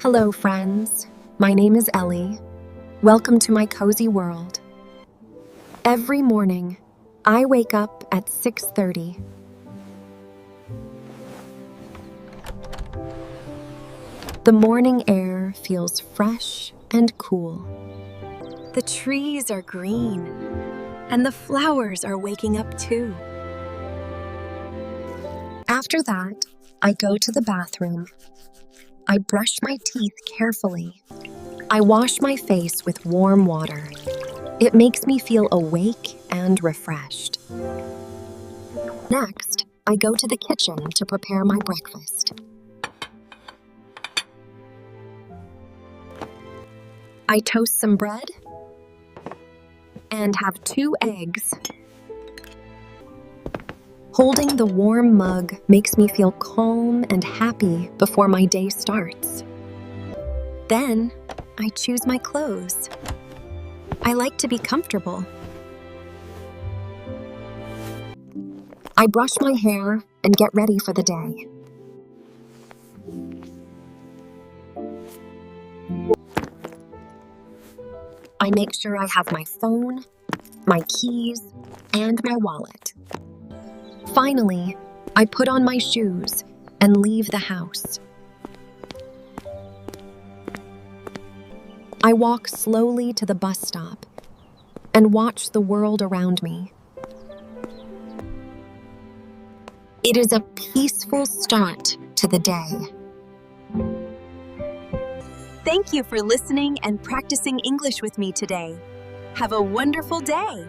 Hello, friends. My name is Ellie. Welcome to my cozy world. Every morning, I wake up at 6:30. The morning air feels fresh and cool. The trees are green, and the flowers are waking up too. After that, I go to the bathroom. I brush my teeth carefully. I wash my face with warm water. It makes me feel awake and refreshed. Next, I go to the kitchen to prepare my breakfast. I toast some bread and have 2 eggs. Holding the warm mug makes me feel calm and happy before my day starts. Then, I choose my clothes. I like to be comfortable. I brush my hair and get ready for the day. I make sure I have my phone, my keys, and my wallet. Finally, I put on my shoes and leave the house. I walk slowly to the bus stop and watch the world around me. It is a peaceful start to the day. Thank you for listening and practicing English with me today. Have a wonderful day.